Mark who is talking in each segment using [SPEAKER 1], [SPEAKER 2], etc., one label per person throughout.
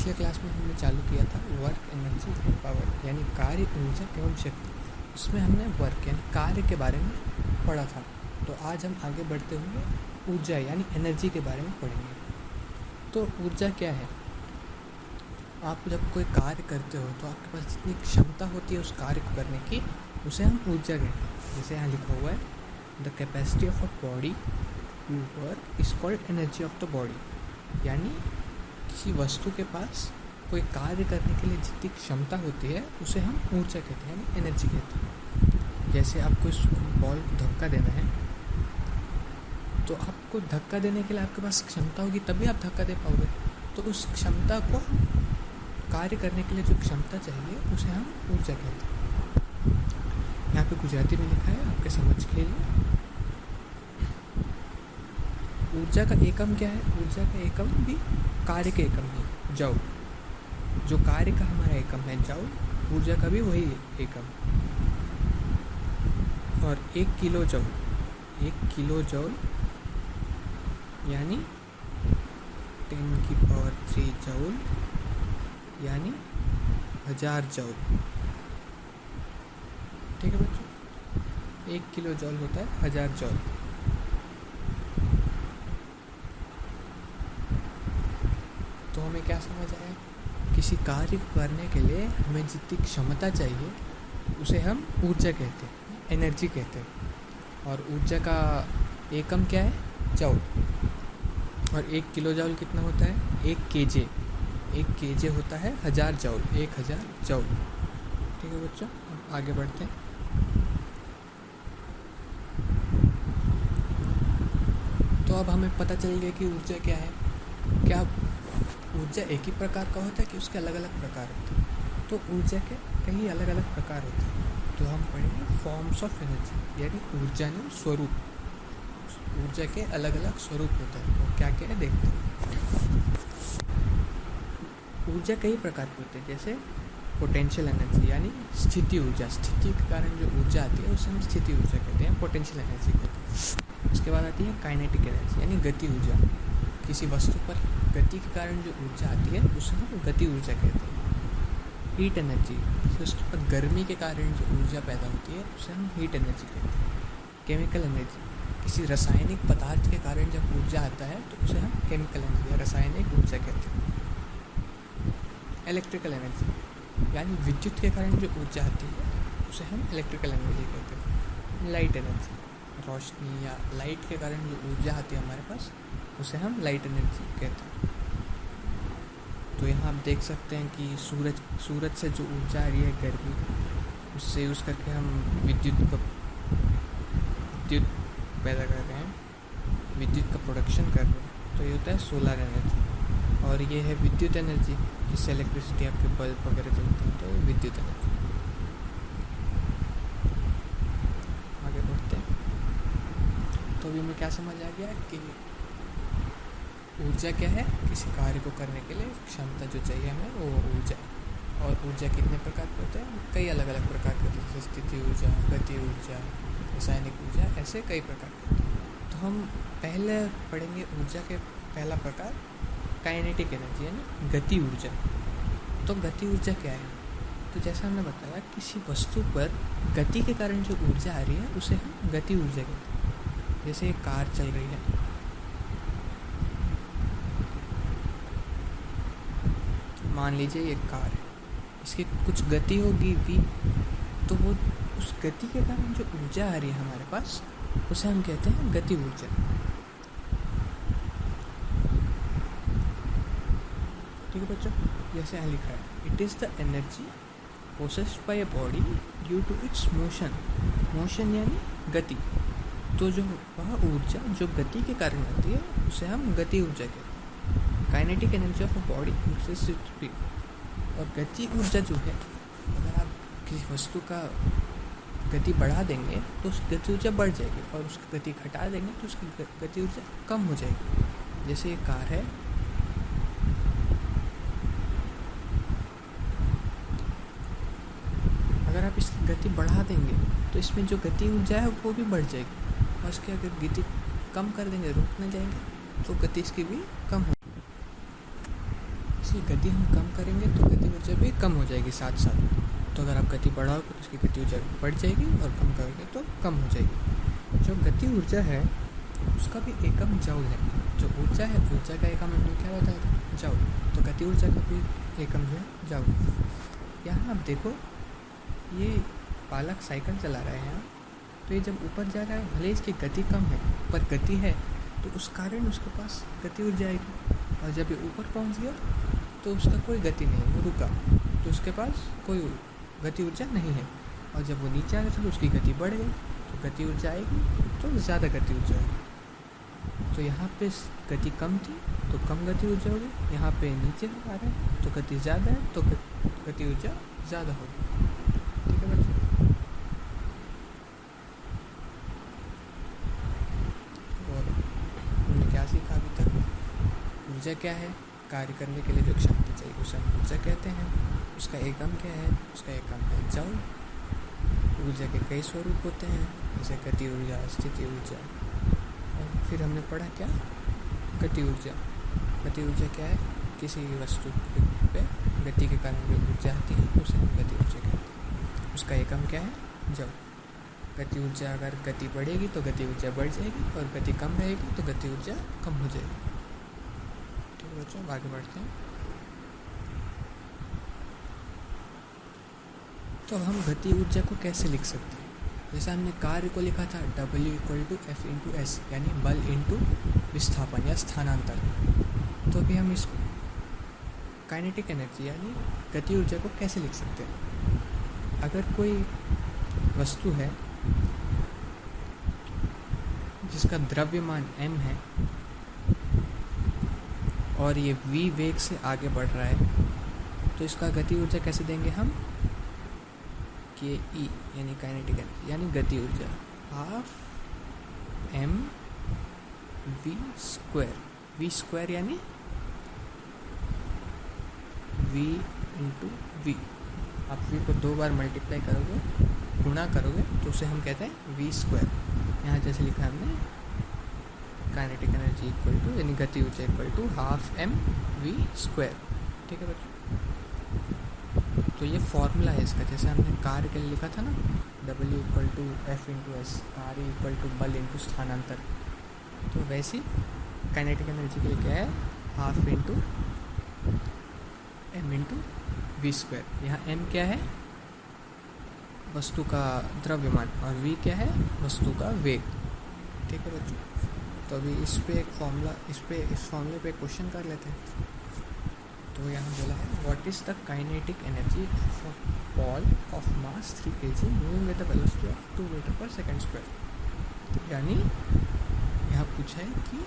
[SPEAKER 1] पिछले क्लास में हमने चालू किया था वर्क, एनर्जी एंड पावर, यानी कार्य, ऊर्जा एवं शक्ति। उसमें हमने वर्क यानी कार्य के बारे में पढ़ा था। तो आज हम आगे बढ़ते हुए ऊर्जा यानी एनर्जी के बारे में पढ़ेंगे। तो ऊर्जा क्या है? आप जब कोई कार्य करते हो तो आपके पास जितनी क्षमता होती है उस कार्य को करने की, उसे हम ऊर्जा कहते हैं। जैसे यहाँ लिखा हुआ है, the capacity of a body to work is called energy of the body. यानी किसी वस्तु के पास कोई कार्य करने के लिए जितनी क्षमता होती है उसे हम ऊर्जा कहते हैं, यानी एनर्जी कहते हैं। जैसे आपको इस बॉल को धक्का देना है, तो आपको धक्का देने के लिए आपके पास क्षमता होगी तभी आप धक्का दे पाओगे। तो उस क्षमता को, कार्य करने के लिए जो क्षमता चाहिए उसे हम ऊर्जा कहते हैं। यहाँ पे गुजराती में लिखा है, आपके समझ के लिए। ऊर्जा का एकम क्या है? ऊर्जा का एकम भी कार्य के एकम है, जॉल। जो कार्य का हमारा एकम है जॉल, ऊर्जा का भी वही एकम। और 1 किलो जॉल, 1 किलो जॉल यानी 10³ जॉल यानी 1000 जॉल। ठीक है बच्चों, 1 किलो जॉल होता है 1000 जॉल। तो हमें क्या समझ आया? किसी कार्य को करने के लिए हमें जितनी क्षमता चाहिए उसे हम ऊर्जा कहते हैं, एनर्जी कहते हैं। और ऊर्जा का एकम क्या है? जॉल। और 1 किलो जॉल कितना होता है? 1 kg। 1 kg होता है 1000 जॉल, 1000 जॉल। ठीक है बच्चों, अब आगे बढ़ते हैं। तो अब हमें पता चल गया कि ऊर्जा क्या है। क्या ऊर्जा एक ही प्रकार का होता है कि उसके अलग अलग प्रकार होते हैं? तो ऊर्जा के कई अलग अलग प्रकार होते हैं। तो हम पढ़ेंगे फॉर्म्स ऑफ एनर्जी, यानी ऊर्जा में स्वरूप। ऊर्जा के अलग अलग स्वरूप होते हैं, वो क्या क्या है देखते हैं। ऊर्जा कई प्रकार की होती है, जैसे पोटेंशियल एनर्जी यानी स्थिति ऊर्जा। स्थिति के कारण जो ऊर्जा आती है उसे हम स्थिति ऊर्जा कहते हैं, पोटेंशियल एनर्जी कहते हैं। उसके बाद आती है काइनेटिक एनर्जी यानी गति ऊर्जा। किसी वस्तु पर गति के कारण जो ऊर्जा आती है उसे हम गति ऊर्जा कहते हैं। हीट एनर्जी, किसी वस्तु पर गर्मी के कारण जो ऊर्जा पैदा होती है उसे हम हीट एनर्जी कहते हैं। केमिकल एनर्जी, किसी रासायनिक पदार्थ के कारण जब ऊर्जा आता है तो उसे हम केमिकल एनर्जी या रासायनिक ऊर्जा कहते हैं। इलेक्ट्रिकल एनर्जी यानी विद्युत के कारण जो ऊर्जा आती है उसे हम इलेक्ट्रिकल एनर्जी कहते हैं। लाइट एनर्जी, रोशनी या लाइट के कारण जो ऊर्जा आती है हमारे पास उसे हम लाइट एनर्जी कहते हैं। तो यहाँ आप देख सकते हैं कि सूरज से जो ऊर्जा आ रही है गर्मी, उससे यूज़ करके हम विद्युत पैदा कर रहे हैं, विद्युत का प्रोडक्शन कर रहे हैं। तो ये होता है सोलर एनर्जी। और ये है विद्युत एनर्जी, जिससे इलेक्ट्रिसिटी, आपके बल्ब वगैरह जलते हैं, तो ये विद्युत एनर्जी। आगे बढ़ते हैं। तो अभी हमें क्या समझ आ गया कि ऊर्जा क्या है? किसी कार्य को करने के लिए क्षमता जो चाहिए हमें वो ऊर्जा है। और ऊर्जा कितने प्रकार के होते हैं? कई अलग अलग प्रकार के होते हैं, जैसे स्थिति ऊर्जा, गति ऊर्जा, रासायनिक ऊर्जा, ऐसे कई प्रकार के होते हैं। तो हम पहले पढ़ेंगे ऊर्जा के पहला प्रकार काइनेटिक एनर्जी यानी गति ऊर्जा। तो गति ऊर्जा क्या है? तो जैसा हमने बताया, किसी वस्तु पर गति के कारण जो ऊर्जा आ रही है उसे हम गति ऊर्जा कहते हैं। जैसे एक कार चल रही है, मान लीजिए ये कार है, इसकी कुछ गति होगी v, तो वो उस गति के कारण जो ऊर्जा आ रही है हमारे पास उसे हम कहते हैं गति ऊर्जा। ठीक है बच्चों, जैसे यहाँ लिखा है, it is the energy possessed by a body due to its motion. Motion यानी गति। तो जो वह ऊर्जा जो गति के कारण आती है उसे हम गति ऊर्जा कहते हैं। Kinetic energy of a body increase speed. और गति ऊर्जा जो है, अगर आप किसी वस्तु का गति बढ़ा देंगे तो उसकी गति ऊर्जा बढ़ जाएगी, और उसकी गति घटा देंगे तो उसकी गति ऊर्जा कम हो जाएगी। जैसे ये कार है, अगर आप इसकी गति बढ़ा देंगे तो इसमें जो गति ऊर्जा है वो भी बढ़ जाएगी, और इसकी अगर गति कम कर देंगे, रुकने जाएंगे, तो गति इसकी भी कम हो। जैसे गति हम कम करेंगे तो गति ऊर्जा भी कम हो जाएगी साथ साथ। तो अगर आप गति बढ़ाओगे तो उसकी गति ऊर्जा बढ़ जाएगी और कम करोगे तो कम हो जाएगी। जो गति ऊर्जा है उसका भी एकम जूल है। जो ऊर्जा है, ऊर्जा का एकम हमने क्या बताया था, जूल। तो गति ऊर्जा का भी एकम जो है जूल। यहाँ आप देखो, ये बालक साइकिल चला रहा है यहाँ, तो ये जब ऊपर जा रहा है, भले इसकी गति कम है पर गति है, तो उस कारण उसके पास गति ऊर्जा आएगी। और जब ये ऊपर पहुँच गया तो उसका कोई गति नहीं, वो रुका, तो उसके पास कोई गति ऊर्जा नहीं है। और जब वो नीचे आ गया तो उसकी गति बढ़ गई, तो गति ऊर्जा आएगी, तो ज़्यादा गति ऊर्जा आएगी। तो यहाँ पे गति कम थी तो कम गति ऊर्जा होगी, यहाँ पे नीचे आ रहा है तो गति ज़्यादा है तो गति ऊर्जा ज़्यादा होगी। ठीक है बच्चों। और हमने क्या सीखा अभी तक? ऊर्जा क्या है? कार्य करने के लिए जो क्षमता चाहिए उसे हम ऊर्जा कहते हैं। उसका एकम क्या है? उसका एकम है जूल। ऊर्जा के कई स्वरूप होते हैं, जैसे गति ऊर्जा, स्थिति ऊर्जा। और फिर हमने पढ़ा क्या? गति ऊर्जा। गति ऊर्जा क्या है? किसी वस्तु पे गति के कारण जो ऊर्जा आती है उसे हम गति ऊर्जा कहते हैं। उसका एकम क्या है? जूल। गति ऊर्जा, अगर गति बढ़ेगी तो गति ऊर्जा बढ़ जाएगी और गति कम रहेगी तो गति ऊर्जा कम हो जाएगी। ठीक है बच्चों, आगे बढ़ते हैं। तो हम गति ऊर्जा को कैसे लिख सकते हैं? जैसे हमने कार्य को लिखा था W=F/s, यानी बल इंटू विस्थापन या स्थानांतर। तो अभी हम इसको काइनेटिक एनर्जी यानी गति ऊर्जा को कैसे लिख सकते हैं? अगर कोई वस्तु है जिसका द्रव्यमान m है और ये v वेग से आगे बढ़ रहा है, तो इसका गति ऊर्जा कैसे देंगे हम? के ई यानी काइनेटिक एनर्जी यानी गति ऊर्जा हाफ m v स्क्वायर यानी v इंटू वी। आप v को 2 बार मल्टीप्लाई करोगे, गुणा करोगे, तो उसे हम कहते हैं v स्क्वायर। यहाँ जैसे लिखा है हमने, काइनेटिक एनर्जी इक्वल टू यानी गति ऊर्जा equal to half m v square. ठीक है बच्चों। तो ये फॉर्मूला है इसका। जैसे हमने कार्य के लिए लिखा था ना, W=F/s, कार्य इक्वल टू बल इंटू स्थानांतर। तो वैसे काइनेटिक एनर्जी के लिए क्या है? Half into m into v square. यहाँ m क्या है? वस्तु का द्रव्यमान, और v क्या है? वस्तु का वेग। ठीक है बच्चों। तो अभी इस फॉर्मूले पे क्वेश्चन कर लेते हैं। तो यहाँ बोला है, what is the kinetic energy of a ball of mass 3 kg moving with the velocity of 2 metre per second square. यानी यहाँ पूछा है कि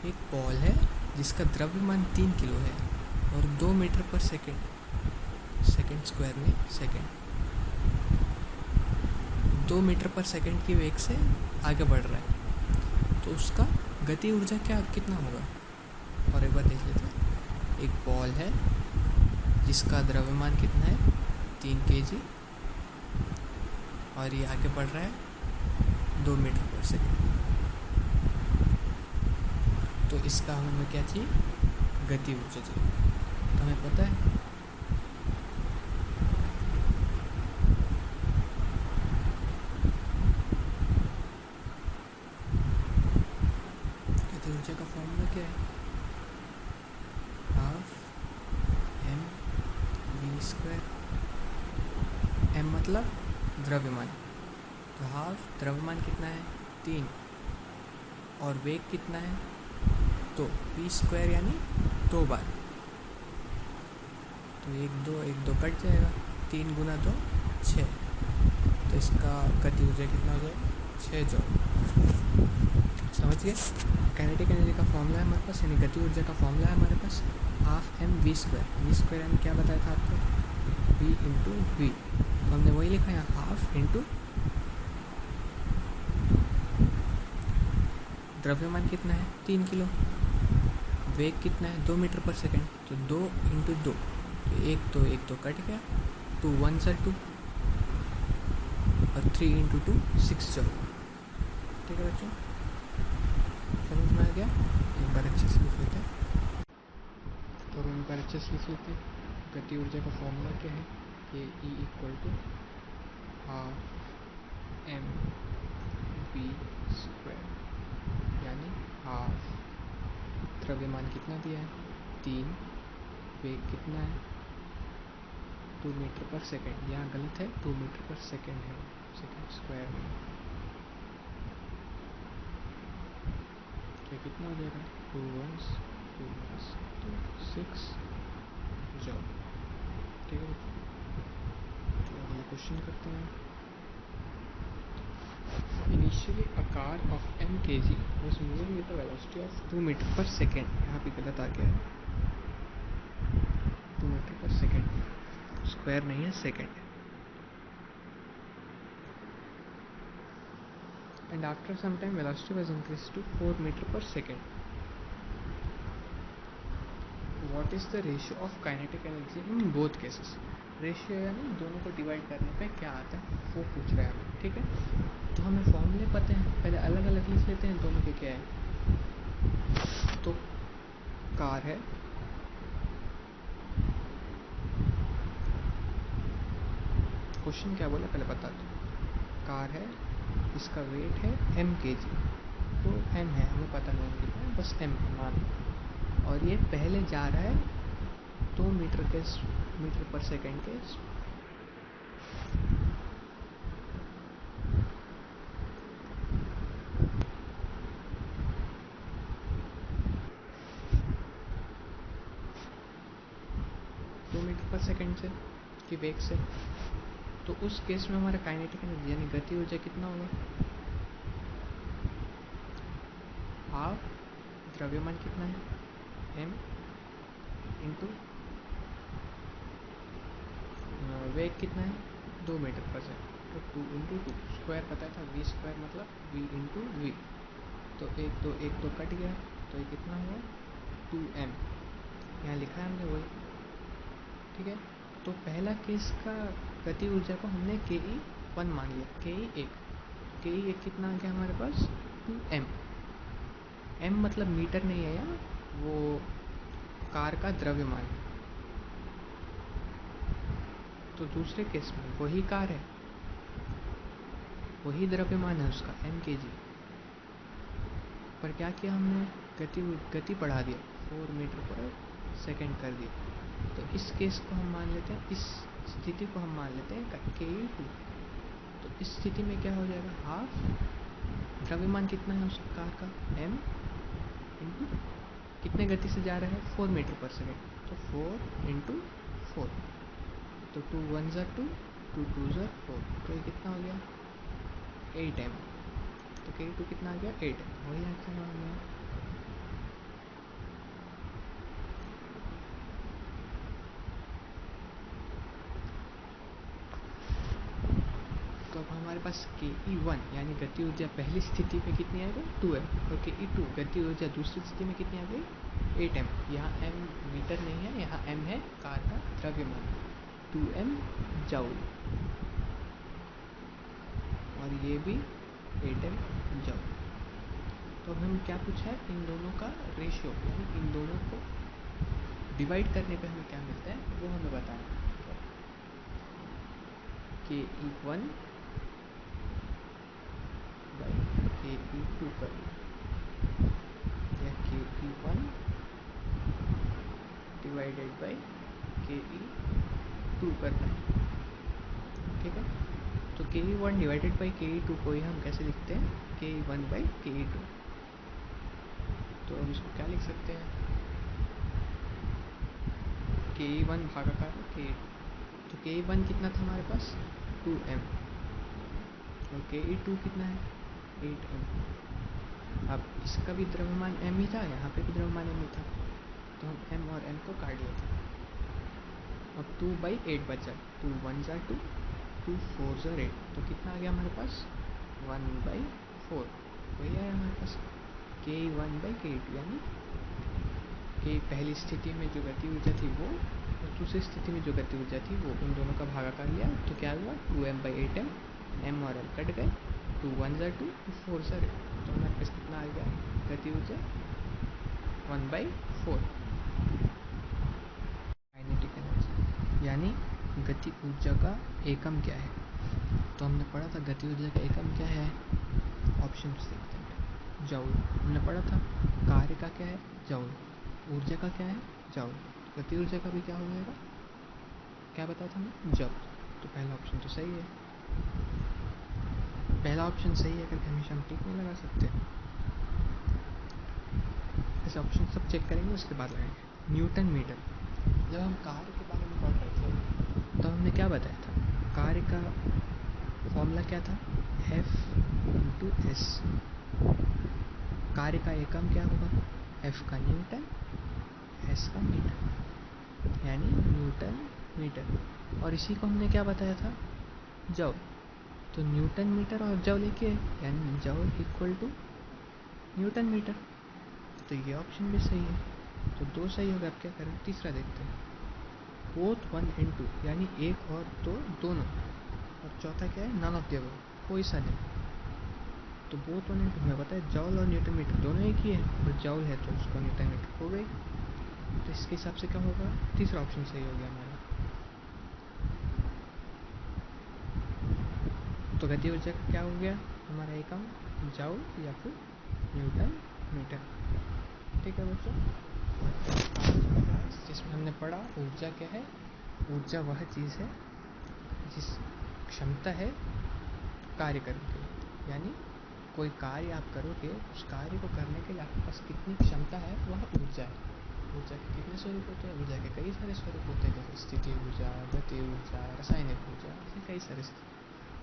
[SPEAKER 1] एक बॉल है जिसका द्रव्यमान 3 किलो है और 2 मीटर पर सेकेंड स्क्वायर में सेकेंड 2 मीटर पर सेकेंड की वेग से आगे बढ़ रहा है, तो उसका गति ऊर्जा कितना होगा? और एक बार देख लेते हैं। एक बॉल है जिसका द्रव्यमान कितना है? 3 kg, और ये आगे बढ़ रहा है 2 मीटर पर सेकेंड। तो इसका हमें क्या चाहिए? गति ऊर्जा चाहिए। तो हमें पता है गति ऊर्जा का फॉर्मूला क्या है? Half m v square. m मतलब द्रव्यमान, तो हाफ द्रव्यमान कितना है? 3, और वेग कितना है? 2, v स्क्वायर यानी 2 बार। तो 1 2 कट जाएगा, 3 गुना 2 6, तो इसका गति ऊर्जा कितना हो जाएगा? 6 जूल। समझ गए? काइनेटिक एनर्जी का फॉर्मूला है हमारे पास, यानी गति ऊर्जा का फॉर्मूला है हमारे पास हाफ m v स्क्वायर यानी क्या बताया था आपको? v into v. तो हमने वही लिखा है, हाफ इंटू द्रव्यमान कितना है? 3 किलो। वेग कितना है? 2 मीटर पर सेकेंड, तो 2 इंटू 2, तो 1 तो कट गया, 2 1 2, और 3 इंटू 2 6 जूल। ठीक है बच्चों, समझ में आ गया? एक बार अच्छे से लिख लेते हैं। और उनका अच्छे से लिख लेते हैं। गति ऊर्जा का फॉर्मूला क्या है, K E equal to half M V square, यानी हाफ द्रव्यमान कितना दिया है 3, वेग कितना है 2 मीटर पर सेकेंड, यहाँ गलत है 2 मीटर पर सेकेंड है, सेकेंड स्क्वायर में। तो कितना हो जाएगा 2 1s 2 1s तो 6 जॉब। ठीक है, तो अगला क्वेश्चन करते हैं। Initially a car of m kg was moving with a velocity of 2 metre per second, यहाँ पे गलत आ गया है 2 मीटर पर सेकेंड, स्क्वायर नहीं है second. And after some time velocity was increase to 4 metre per second. What is the ratio of kinetic energy in both cases. Ratio यानी दोनों को डिवाइड करने पे क्या आता है वो पूछ रहा है हमें। ठीक है, तो हमें फॉर्मूले पता है, पहले अलग अलग लिख लेते हैं दोनों के क्या है। तो कार है क्वेश्चन क्या बोला पहले बता दो। कार है, इसका वेट है m kg, तो m है हमें पता नहीं कितना है, बस m मान, और ये पहले जा रहा है 2 मीटर पर सेकेंड के मीटर पर सेकेंड से की वेग से। तो उस केस में हमारा काइनेटिक एनर्जी यानी गति ऊर्जा कितना होगा, हाफ द्रव्यमान कितना है m इंटू वेग कितना है 2 मीटर पर सेकेंड, तो 2 इंटू 2 स्क्वायर पता था, v स्क्वायर मतलब v इंटू वी, तो एक तो कट गया, तो ये कितना हुआ 2m, यहाँ लिखा है हमने वही। ठीक है, तो पहला केस का गति ऊर्जा को हमने के ई 1 मान लिया, के ई एक कितना आ गया हमारे पास 2m, m मतलब मीटर नहीं है यहाँ, वो कार का द्रव्यमान है। तो दूसरे केस में वही कार है, वही द्रव्यमान है उसका m kg, पर क्या किया हमने गति बढ़ा दिया, 4 मीटर पर सेकेंड कर दिया। तो इस केस को हम मान लेते हैं, इस स्थिति को हम मान लेते हैं के ई 2। तो इस स्थिति में क्या हो जाएगा, हाफ द्रव्यमान कितना है उस कार का m इंटू कितने गति से जा रहा है 4 मीटर पर सेकेंड, तो 4 इंटू 4, तो 2 1s are 2, 2 2s are 4, तो ये कितना हो गया 8m। तो के ई 2 कितना आ गया 8m, वही आंसर मान लिया। तो अब हमारे पास के ई 1 यानी गति ऊर्जा पहली स्थिति में कितनी आ गई 2m, और के ई 2 गति ऊर्जा दूसरी स्थिति में कितनी आ गई 8m। यहाँ m मीटर नहीं है, यहाँ m है कार का द्रव्यमान 2m जूल, और ये भी 8m जूल। तो अब हम क्या पूछा है, इन दोनों का रेशियो यानी इन दोनों को डिवाइड करने पे हमें क्या मिलता है वो हमें बताना है। के ई 1 बाई के ई 2 कर, या के ई 1 डिवाइडेड बाई के ई 2 करना है। ठीक है, तो के ई 1 डिवाइडेड बाई के ई 2 को ही हम कैसे लिखते हैं, के ई 1 बाई के ई 2। तो हम इसको क्या लिख सकते हैं, के ई 1 भागाकार के ई 2, तो के ई 1 कितना था हमारे पास 2m, और के ई 2 कितना है 8m। अब इसका भी द्रव्यमान m ही था, यहाँ पे भी द्रव्यमान m ही था, तो हम m और m को काट लेते हैं। अब 2/8 बचा, 2 1s are 2, 2 4s are 8, तो कितना आ गया हमारे पास 1/4, वही आया हमारे पास के 1/k2, यानी कि पहली स्थिति में जो गति ऊर्जा थी वो, और दूसरी स्थिति में जो गति ऊर्जा थी वो, उन दोनों का भागाकार लिया, तो क्या हुआ 2m/8m, m और m कट गए, 2 1s are 2, 2 4s are 8, तो हमारे पास कितना आ गया गति ऊर्जा 1/4। यानी गति ऊर्जा का एकम क्या है। तो हमने पढ़ा था गति ऊर्जा का एकम क्या है, ऑप्शन देखते हैं। जूल हमने पढ़ा था। कार्य का क्या है, जूल। ऊर्जा का क्या है, जूल। गति ऊर्जा का भी क्या हो जाएगा, क्या बताया था हमने, जूल। तो पहला ऑप्शन तो सही है, पहला ऑप्शन सही है करके हमेशा हम टिक नहीं लगा सकते। ऐसे ऑप्शन सब चेक करेंगे उसके बाद लगाएंगे। न्यूटन मीटर, जब हम कार्य के बारे में पढ़ रहे थे तो हमने क्या बताया था, कार्य का फॉर्मूला क्या था, F/s। कार्य का एकम क्या होगा, F का न्यूटन, S का मीटर, यानी न्यूटन मीटर। और इसी को हमने क्या बताया था, जूल। तो न्यूटन मीटर और जूल एक ही है, यानी joule equal to newton metre. तो ये ऑप्शन भी सही है, तो दो सही होगा। अब क्या करें, तीसरा देखते हैं। बोथ 1 and 2, यानी एक और दो दोनों। और चौथा क्या है, नन ऑफ द अबव, कोई सा नहीं। तो बोथ 1 and 2 हमें पता है जूल और न्यूटन मीटर दोनों एक ही है, और जूल है तो उसको न्यूटन मीटर हो गई। तो इसके हिसाब से क्या होगा, तीसरा ऑप्शन सही हो गया हमारा। तो गति ऊर्जा का क्या हो गया हमारा एकम, जूल या फिर न्यूटन मीटर। ठीक है बच्चों, जिसमें हमने पढ़ा ऊर्जा क्या है, ऊर्जा वह चीज़ है जिस क्षमता है कार्य करने के लिए। यानी कोई कार्य आप करोगे, उस कार्य को करने के लिए आपके पास कितनी क्षमता है वह ऊर्जा है। ऊर्जा के कितने स्वरूप होते हैं, ऊर्जा के कई सारे स्वरूप होते हैं, जैसे स्थिति ऊर्जा, गति ऊर्जा, रासायनिक ऊर्जा, ऐसे कई सारे।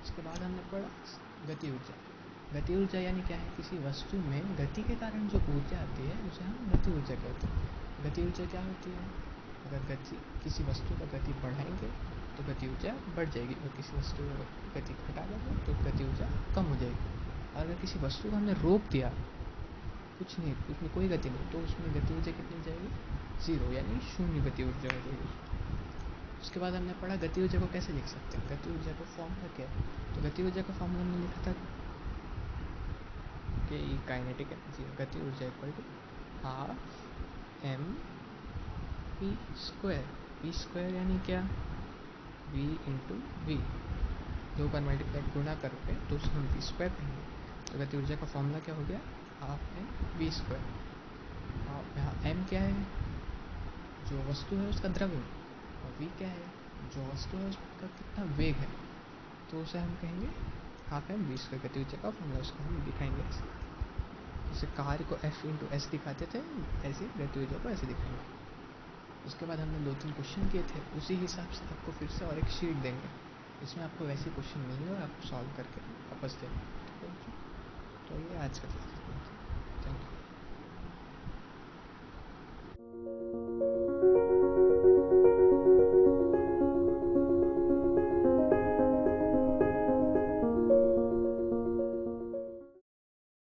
[SPEAKER 1] उसके बाद हमने पढ़ा गति ऊर्जा। गति ऊर्जा यानी क्या है, किसी वस्तु में गति के कारण जो ऊर्जा आती है उसे हम गति ऊर्जा कहते हैं। गति ऊर्जा क्या होती है, अगर गति किसी वस्तु का गति बढ़ाएंगे तो गति ऊर्जा बढ़ जाएगी, और किसी वस्तु का गति घटा देंगे तो गति ऊर्जा कम हो जाएगी। अगर किसी वस्तु को हमने रोक दिया, कुछ नहीं, उसमें कोई गति नहीं, तो उसमें गति ऊर्जा कितनी जाएगी, 0, यानी शून्य गति ऊर्जा हो जाएगी। उसके बाद हमने पढ़ा गति ऊर्जा को कैसे लिख सकते हैं। गति ऊर्जा का फॉर्मूला क्या है, तो गति ऊर्जा का फॉर्मूला हमने लिखा था कि काइनेटिक एनर्जी, गति ऊर्जा equal to half M P square. P square यानी क्या, v इंटू वी, दो बार मल्टीप्लाई गुणा करोगे तो उसको हम पी स्क्वायर कहेंगे। तो गति ऊर्जा का फॉर्मूला क्या हो गया, हाफ एम वी स्क्वायर। यहाँ एम क्या है, जो वस्तु है उसका द्रव्यमान, और वी क्या है, जो वस्तु है उसका कितना वेग है, तो उसे हम कहेंगे हाफ एम वी स्क्वायर। गति ऊर्जा का फॉर्मूला उसको हम दिखाएंगे ऐसे, जैसे कार्य को F इंटू एस दिखाते थे, ऐसे गति ऊर्जा को ऐसे दिखाएंगे। उसके बाद हमने 2-3 क्वेश्चन किए थे, उसी हिसाब से आपको फिर से और एक शीट देंगे, इसमें आपको वैसे क्वेश्चन मिलेंगे और आपको सॉल्व करके वापस देंगे। तो ये आज का क्लास।